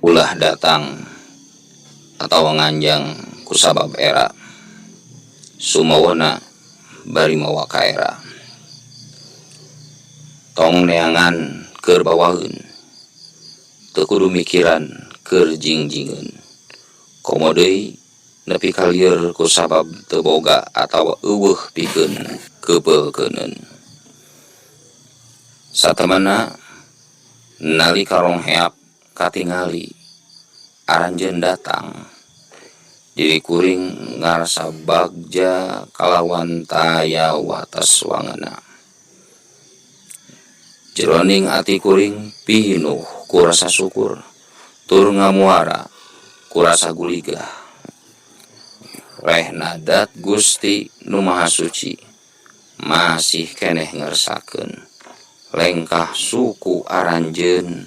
ulah datang atau nganjang kusabab era sumawana bari mawa kaera tong neangan keur bawaeun teu kudu mikiran keur jingjingeun komo deui nepi ka lieur kusabab teu boga atawa eueuh pikeun keupeukeunun satemana nalika rong heap katingali aranjeun datang diri kuring ngarasa bagja kalawan taya wates wangana jroning ati kuring pinuh ku rasa syukur tur ngamuara ku rasa guligah reh nadat Gusti Nu Maha Suci masih keneh ngersakeun lengkah suku aranjeun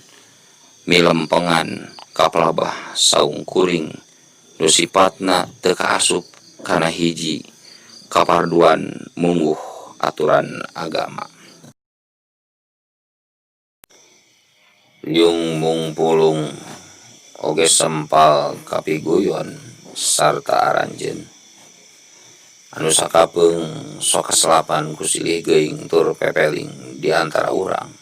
milempengan kapelabah saung kuring nu sipatna teu kaasup kana hiji kaparduan mungguh aturan agama. Yung mungpulung oge sempal kapiguyon sarta aranjeun anu sakapeung sok kaselapan ku silih geuing tur pepeling di antara urang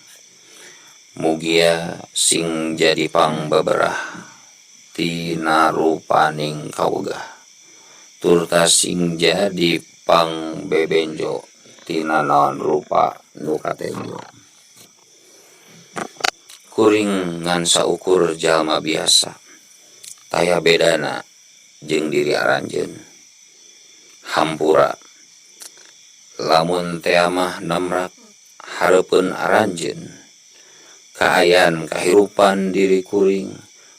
mugia sing jadi pangbaberah tina rupaning kawegah turta sing jadi pangbebenjo tina naon rupa nu katenjo kuring ngan saukur jalma biasa taya bedana jeung diri aranjeun hampura lamun teh mah namrak hareupeun aranjeun kaayaan kahirupan diri kuring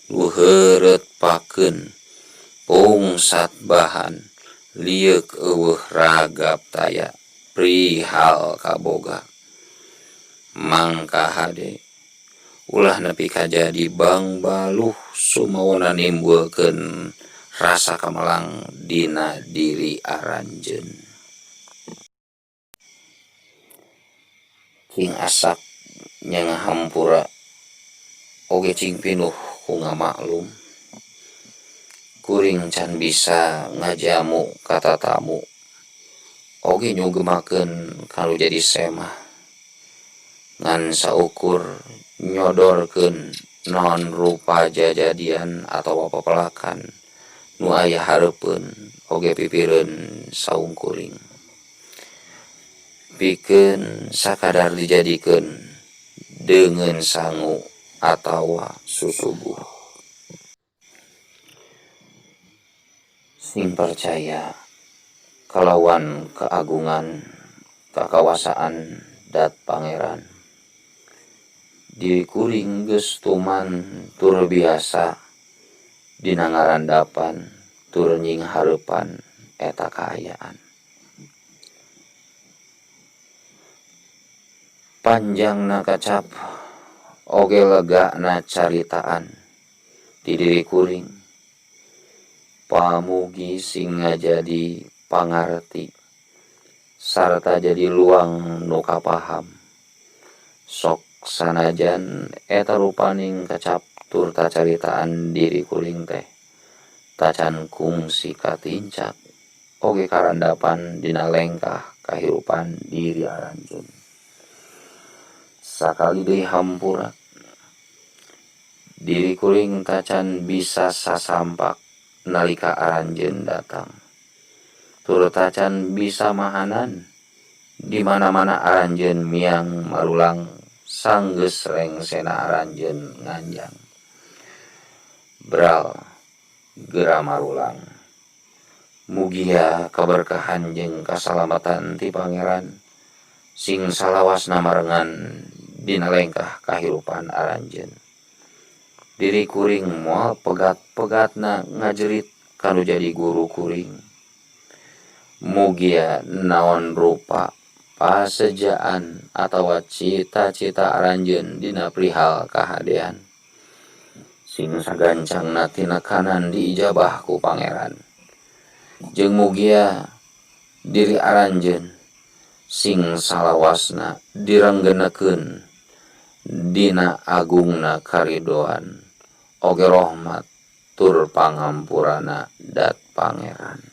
luheureut pakeun pungsat bahan lieuk eueuh ragap taya prihal kaboga mangka hade ulah nepi ka jadi bang baluh sumawana nimbulkeun rasa kamelang dina diri aranjeun king asak nya ngahampura oge cing pinuh ku ngamaklum kuring can bisa ngajamu kata tamu oge nyugemakeun kalau jadi semah ngan saukur nyodorkeun non rupa jajadian atau papelakan nu aya hareupeun oge pipireun saung kuring pikeun sakadar dijadikeun deungeun sangu atawa susubuh sing percaya kalawan keagungan kakawasaan dat pangeran diri kuring geus tuman tur biasa dina ngarandapan tur nying hareupan eta kaayaan panjangna kacap oge legana caritaan di diri kuring pamugi sing ngajadi pangarti sarta jadi luang nu kapaham sok sanajan eta rupaning kacap tur tacaritaan diri kuring teh tacan kungsi katincak oge karandapan dina lengkah kahirupan diri aranjeun sakali deui hampura diri kuring tacan bisa sasampak nalika aranjeun datang tur tacan bisa mahanan di mana-mana aranjeun miang marulang sanggeus rengsena aranjeun nganjang bral geura marulang mugia kaberkahan jeung kasalamatan ti pangeran sing salawasna marengan dina lengkah kahirupan aranjeun diri kuring moal pegat-pegatna ngajerit kanu jadi guru kuring mugia naon rupa pasejaan atawa cita-cita aranjeun dina prihal kahadean sing sagancangna tina kanan diijabah ku pangeran jeung mugia diri aranjeun sing salawasna direnggenekeun dina agungna karidoan oge rahmat tur pangampurana dat pangeran.